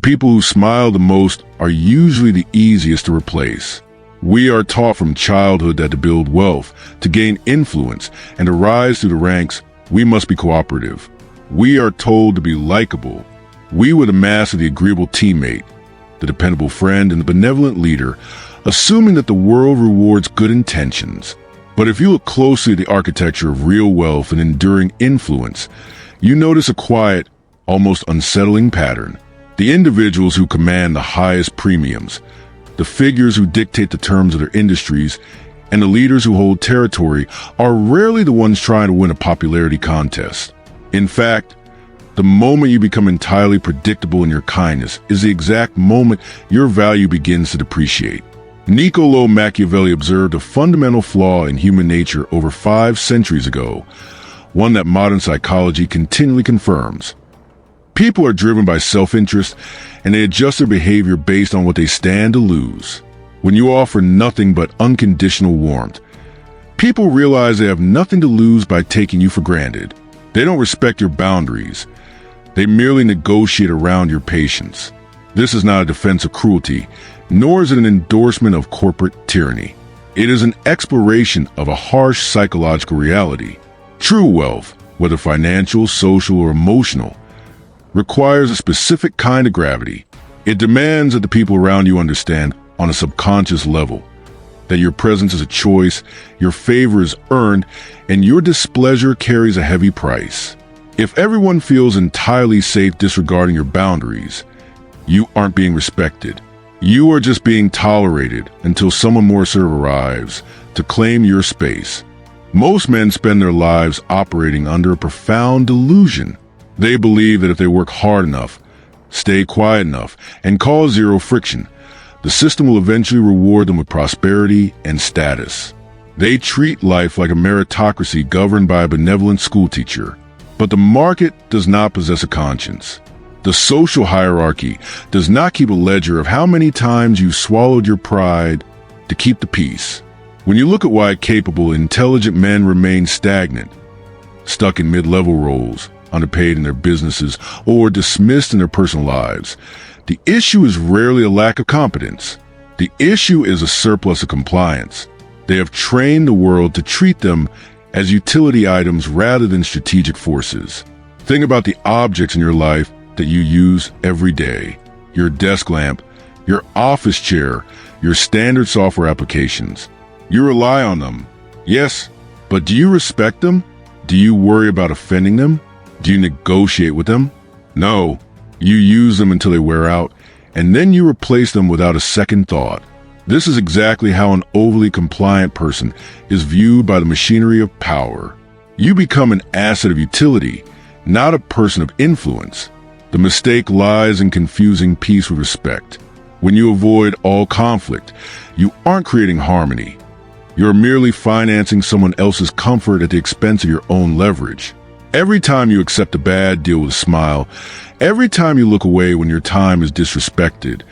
people who smile the most are usually the easiest to replace. We are taught from childhood that to build wealth, to gain influence, and to rise through the ranks, we must be cooperative. We are told to be likable. We would amass the agreeable teammate, the dependable friend, and the benevolent leader, assuming that the world rewards good intentions. But if you look closely at the architecture of real wealth and enduring influence, you notice a quiet, almost unsettling pattern. The individuals who command the highest premiums, the figures who dictate the terms of their industries, and the leaders who hold territory are rarely the ones trying to win a popularity contest. In fact, the moment you become entirely predictable in your kindness is the exact moment your value begins to depreciate. Niccolo Machiavelli observed a fundamental flaw in human nature over 5 centuries ago, one that modern psychology continually confirms. People are driven by self-interest, and they adjust their behavior based on what they stand to lose. When you offer nothing but unconditional warmth, people realize they have nothing to lose by taking you for granted. They don't respect your boundaries. They merely negotiate around your patience. This is not a defense of cruelty, nor is it an endorsement of corporate tyranny. It is an exploration of a harsh psychological reality. True wealth, whether financial, social, or emotional, requires a specific kind of gravity. It demands that the people around you understand on a subconscious level that your presence is a choice, your favor is earned, and your displeasure carries a heavy price. If everyone feels entirely safe disregarding your boundaries, you aren't being respected. You are just being tolerated until someone more assertive arrives to claim your space. Most men spend their lives operating under a profound delusion. They believe that if they work hard enough, stay quiet enough, and cause zero friction, the system will eventually reward them with prosperity and status. They treat life like a meritocracy governed by a benevolent schoolteacher. But the market does not possess a conscience. The social hierarchy does not keep a ledger of how many times you swallowed your pride to keep the peace. When you look at why capable, intelligent men remain stagnant, stuck in mid-level roles, underpaid in their businesses, or dismissed in their personal lives, the issue is rarely a lack of competence. The issue is a surplus of compliance. They have trained the world to treat them as utility items rather than strategic forces. Think about the objects in your life that you use every day. Your desk lamp, your office chair, your standard software applications. You rely on them, yes, but do you respect them? Do you worry about offending them? Do you negotiate with them? No. You use them until they wear out, and then you replace them without a second thought. This is exactly how an overly compliant person is viewed by the machinery of power. You become an asset of utility, not a person of influence. The mistake lies in confusing peace with respect. When you avoid all conflict, you aren't creating harmony. You're merely financing someone else's comfort at the expense of your own leverage. Every time you accept a bad deal with a smile, every time you look away when your time is disrespected,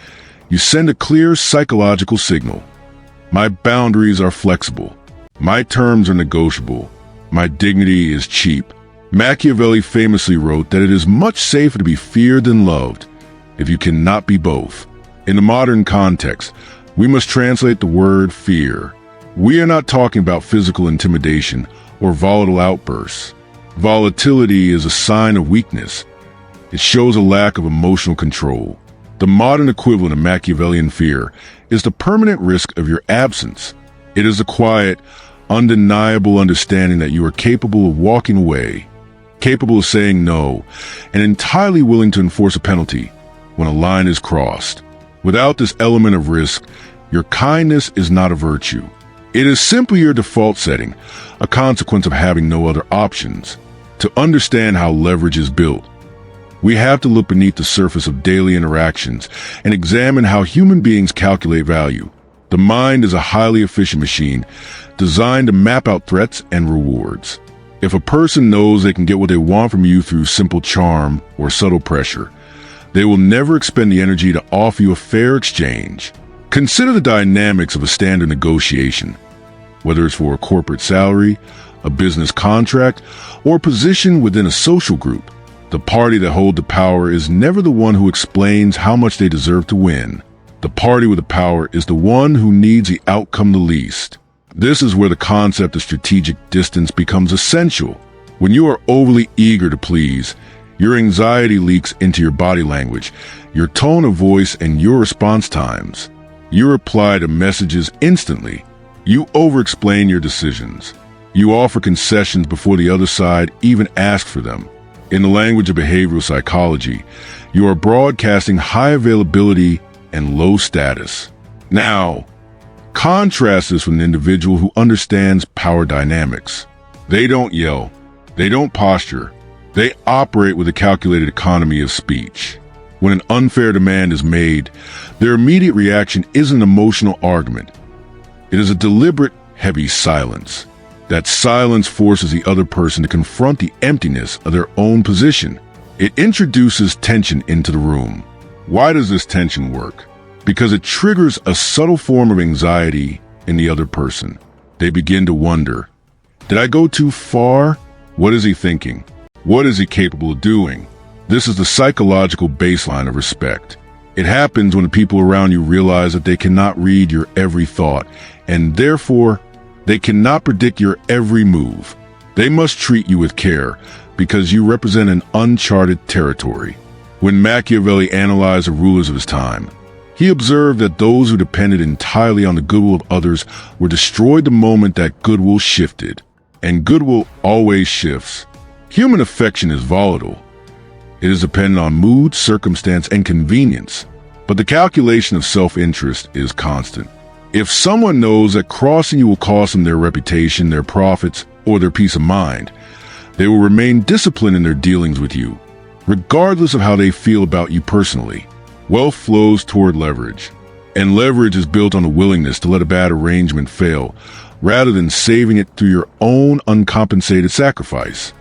you send a clear psychological signal. My boundaries are flexible. My terms are negotiable. My dignity is cheap. Machiavelli famously wrote that it is much safer to be feared than loved if you cannot be both. In the modern context, we must translate the word fear. We are not talking about physical intimidation or volatile outbursts. Volatility is a sign of weakness. It shows a lack of emotional control. The modern equivalent of Machiavellian fear is the permanent risk of your absence. It is a quiet, undeniable understanding that you are capable of walking away, capable of saying no, and entirely willing to enforce a penalty when a line is crossed. Without this element of risk, your kindness is not a virtue. It is simply your default setting, a consequence of having no other options. To understand how leverage is built, we have to look beneath the surface of daily interactions and examine how human beings calculate value. The mind is a highly efficient machine designed to map out threats and rewards. If a person knows they can get what they want from you through simple charm or subtle pressure, they will never expend the energy to offer you a fair exchange. Consider the dynamics of a standard negotiation, whether it's for a corporate salary, a business contract, or a position within a social group. The party that holds the power is never the one who explains how much they deserve to win. The party with the power is the one who needs the outcome the least. This is where the concept of strategic distance becomes essential. When you are overly eager to please, your anxiety leaks into your body language, your tone of voice, and your response times. You reply to messages instantly. You overexplain your decisions. You offer concessions before the other side even asks for them. In the language of behavioral psychology, you are broadcasting high availability and low status. Now, contrast this with an individual who understands power dynamics. They don't yell. They don't posture. They operate with a calculated economy of speech. When an unfair demand is made, their immediate reaction isn't an emotional argument. It is a deliberate, heavy silence. That silence forces the other person to confront the emptiness of their own position. It introduces tension into the room. Why does this tension work? Because it triggers a subtle form of anxiety in the other person. They begin to wonder, did I go too far? What is he thinking? What is he capable of doing? This is the psychological baseline of respect. It happens when the people around you realize that they cannot read your every thought, and therefore, they cannot predict your every move. They must treat you with care because you represent an uncharted territory. When Machiavelli analyzed the rulers of his time, he observed that those who depended entirely on the goodwill of others were destroyed the moment that goodwill shifted. And goodwill always shifts. Human affection is volatile. It is dependent on mood, circumstance, and convenience. But the calculation of self-interest is constant. If someone knows that crossing you will cost them their reputation, their profits, or their peace of mind, they will remain disciplined in their dealings with you, regardless of how they feel about you personally. Wealth flows toward leverage, and leverage is built on the willingness to let a bad arrangement fail, rather than saving it through your own uncompensated sacrifice.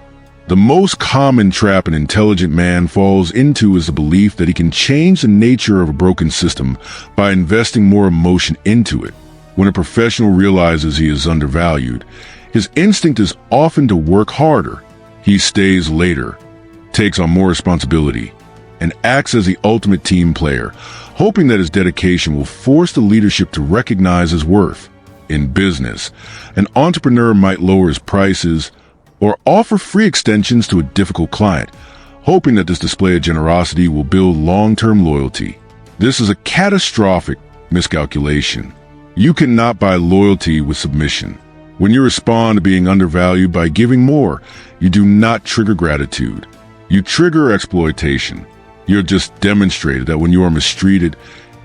The most common trap an intelligent man falls into is the belief that he can change the nature of a broken system by investing more emotion into it. When a professional realizes he is undervalued, his instinct is often to work harder. He stays later, takes on more responsibility, and acts as the ultimate team player, hoping that his dedication will force the leadership to recognize his worth. In business, an entrepreneur might lower his prices or offer free extensions to a difficult client, hoping that this display of generosity will build long-term loyalty. This is a catastrophic miscalculation. You cannot buy loyalty with submission. When you respond to being undervalued by giving more, you do not trigger gratitude. You trigger exploitation. You have just demonstrated that when you are mistreated,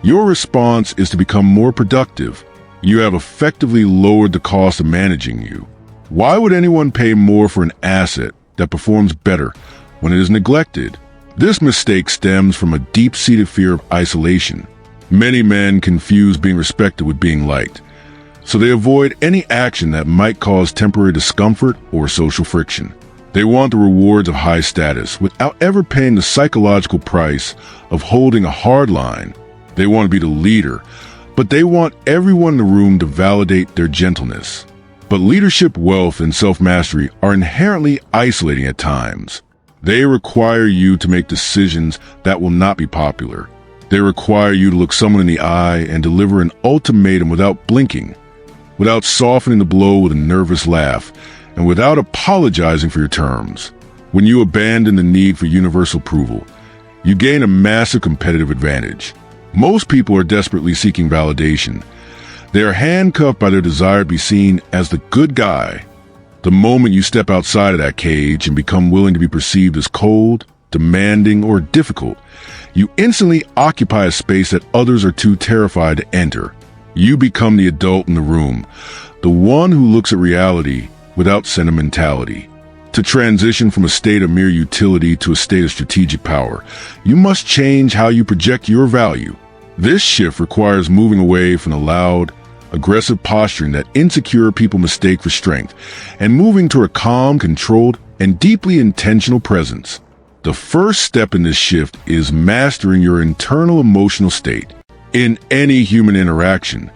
your response is to become more productive. You have effectively lowered the cost of managing you. Why would anyone pay more for an asset that performs better when it is neglected? This mistake stems from a deep-seated fear of isolation. Many men confuse being respected with being liked, so they avoid any action that might cause temporary discomfort or social friction. They want the rewards of high status without ever paying the psychological price of holding a hard line. They want to be the leader, but they want everyone in the room to validate their gentleness. But leadership, wealth, and self-mastery are inherently isolating at times. They require you to make decisions that will not be popular. They require you to look someone in the eye and deliver an ultimatum without blinking, without softening the blow with a nervous laugh, and without apologizing for your terms. When you abandon the need for universal approval, you gain a massive competitive advantage. Most people are desperately seeking validation. They are handcuffed by their desire to be seen as the good guy. The moment you step outside of that cage and become willing to be perceived as cold, demanding, or difficult, you instantly occupy a space that others are too terrified to enter. You become the adult in the room, the one who looks at reality without sentimentality. To transition from a state of mere utility to a state of strategic power, you must change how you project your value. This shift requires moving away from the loud, aggressive posturing that insecure people mistake for strength, and moving toward a calm, controlled, and deeply intentional presence. The first step in this shift is mastering your internal emotional state. In any human interaction,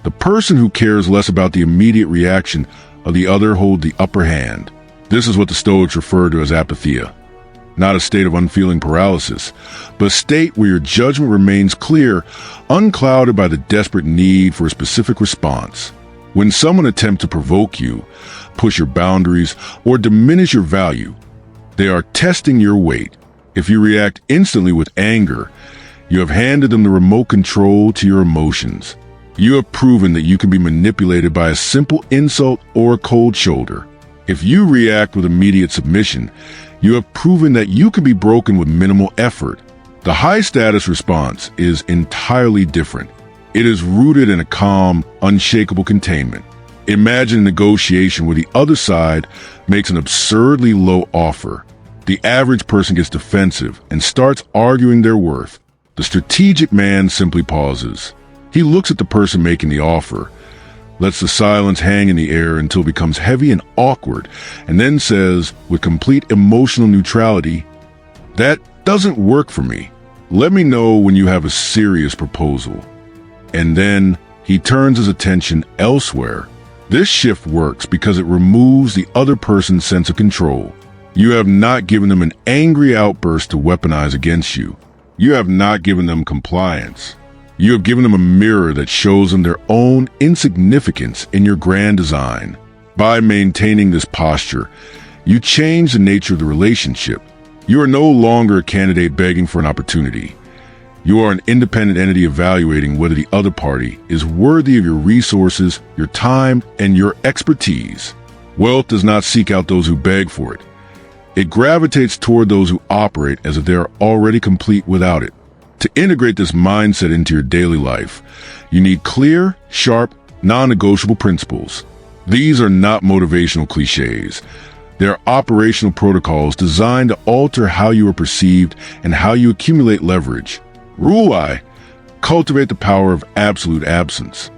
the person who cares less about the immediate reaction of the other holds the upper hand. This is what the Stoics refer to as apatheia. not a state of unfeeling paralysis, but a state where your judgment remains clear, unclouded by the desperate need for a specific response. When someone attempts to provoke you, push your boundaries, or diminish your value, they are testing your weight. If you react instantly with anger, you have handed them the remote control to your emotions. You have proven that you can be manipulated by a simple insult or a cold shoulder. If you react with immediate submission, you have proven that you can be broken with minimal effort. The high-status response is entirely different. It is rooted in a calm, unshakable containment. Imagine a negotiation where the other side makes an absurdly low offer. The average person gets defensive and starts arguing their worth. The strategic man simply pauses. He looks at the person making the offer, lets the silence hang in the air until it becomes heavy and awkward, and then says, with complete emotional neutrality, "That doesn't work for me. Let me know when you have a serious proposal." And then he turns his attention elsewhere. This shift works because it removes the other person's sense of control. You have not given them an angry outburst to weaponize against you. You have not given them compliance. You have given them a mirror that shows them their own insignificance in your grand design. By maintaining this posture, you change the nature of the relationship. You are no longer a candidate begging for an opportunity. You are an independent entity evaluating whether the other party is worthy of your resources, your time, and your expertise. Wealth does not seek out those who beg for it. It gravitates toward those who operate as if they are already complete without it. To integrate this mindset into your daily life, you need clear, sharp, non-negotiable principles. These are not motivational cliches. They are operational protocols designed to alter how you are perceived and how you accumulate leverage. Rule I: cultivate the power of absolute absence.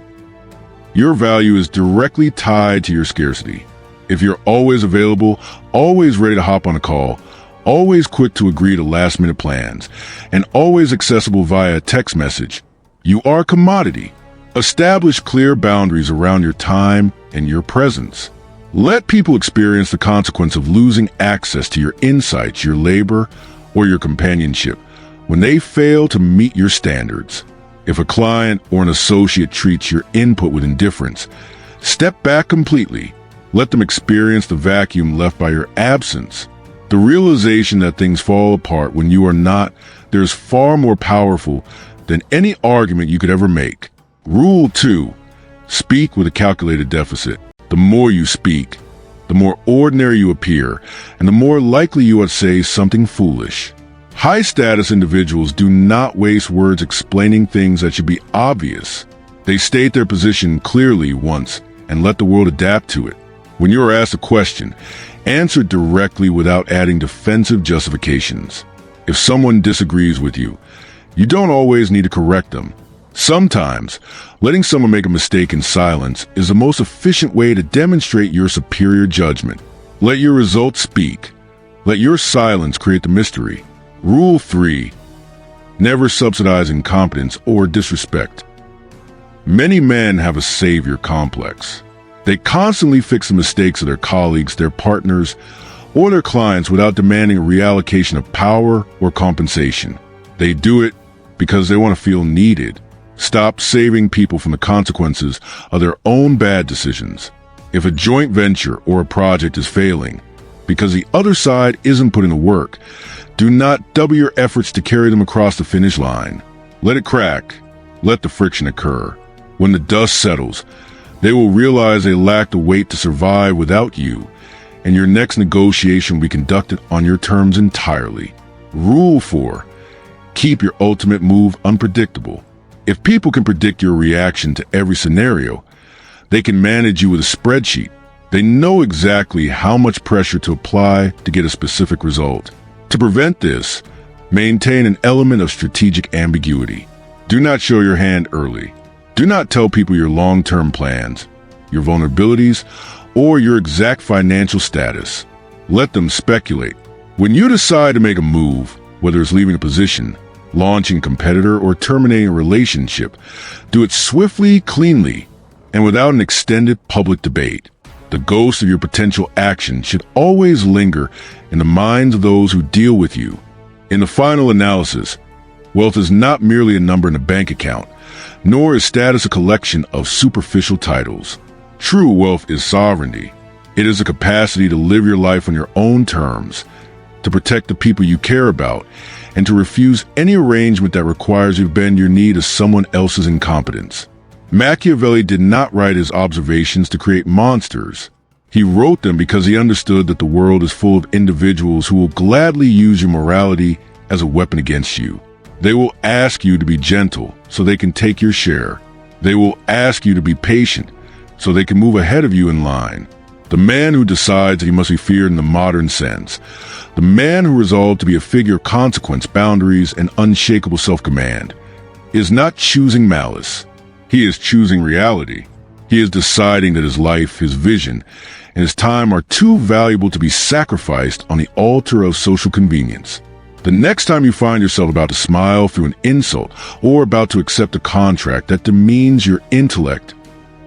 Your value is directly tied to your scarcity. If you're always available, always ready to hop on a call, always quick to agree to last-minute plans, and always accessible via text message, you are a commodity. Establish clear boundaries around your time and your presence. Let people experience the consequence of losing access to your insights, your labor, or your companionship when they fail to meet your standards. If a client or an associate treats your input with indifference, step back completely. Let them experience the vacuum left by your absence. The realization that things fall apart when you are not there is far more powerful than any argument you could ever make. Rule 2. Speak with a calculated deficit. The more you speak, the more ordinary you appear, and the more likely you are to say something foolish. High-status individuals do not waste words explaining things that should be obvious. They state their position clearly once and let the world adapt to it. When you are asked a question, answer directly without adding defensive justifications. If someone disagrees with you, you don't always need to correct them. Sometimes, letting someone make a mistake in silence is the most efficient way to demonstrate your superior judgment. Let your results speak. Let your silence create the mystery. Rule 3. Never subsidize incompetence or disrespect. Many men have a savior complex. They constantly fix the mistakes of their colleagues, their partners, or their clients without demanding a reallocation of power or compensation. They do it because they want to feel needed. Stop saving people from the consequences of their own bad decisions. If a joint venture or a project is failing because the other side isn't putting the work, do not double your efforts to carry them across the finish line. Let it crack. Let the friction occur. When the dust settles, they will realize they lack the weight to survive without you, and your next negotiation will be conducted on your terms entirely. Rule 4. Keep your ultimate move unpredictable. If people can predict your reaction to every scenario, they can manage you with a spreadsheet. They know exactly how much pressure to apply to get a specific result. To prevent this, maintain an element of strategic ambiguity. Do not show your hand early. Do not tell people your long-term plans, your vulnerabilities, or your exact financial status. Let them speculate. When you decide to make a move, whether it's leaving a position, launching a competitor, or terminating a relationship, do it swiftly, cleanly, and without an extended public debate. The ghost of your potential action should always linger in the minds of those who deal with you. In the final analysis, wealth is not merely a number in a bank account, nor is status a collection of superficial titles. True wealth is sovereignty. It is a capacity to live your life on your own terms, to protect the people you care about, and to refuse any arrangement that requires you to bend your knee to someone else's incompetence. Machiavelli did not write his observations to create monsters. He wrote them because he understood that the world is full of individuals who will gladly use your morality as a weapon against you. They will ask you to be gentle so they can take your share. They will ask you to be patient so they can move ahead of you in line. The man who decides that he must be feared in the modern sense, the man who resolved to be a figure of consequence, boundaries, and unshakable self-command, is not choosing malice. He is choosing reality. He is deciding that his life, his vision, and his time are too valuable to be sacrificed on the altar of social convenience. The next time you find yourself about to smile through an insult or about to accept a contract that demeans your intellect,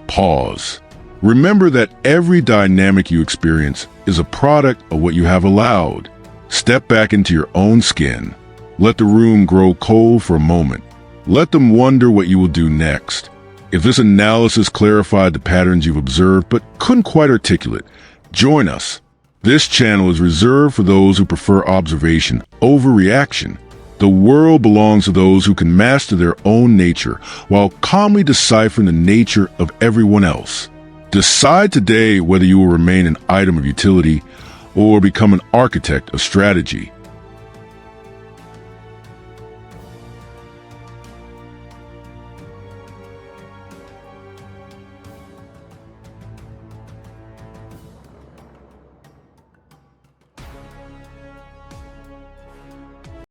pause. Remember that every dynamic you experience is a product of what you have allowed. Step back into your own skin. Let the room grow cold for a moment. Let them wonder what you will do next. If this analysis clarified the patterns you've observed but couldn't quite articulate, join us. This channel is reserved for those who prefer observation over reaction. The world belongs to those who can master their own nature while calmly deciphering the nature of everyone else. Decide today whether you will remain an item of utility or become an architect of strategy.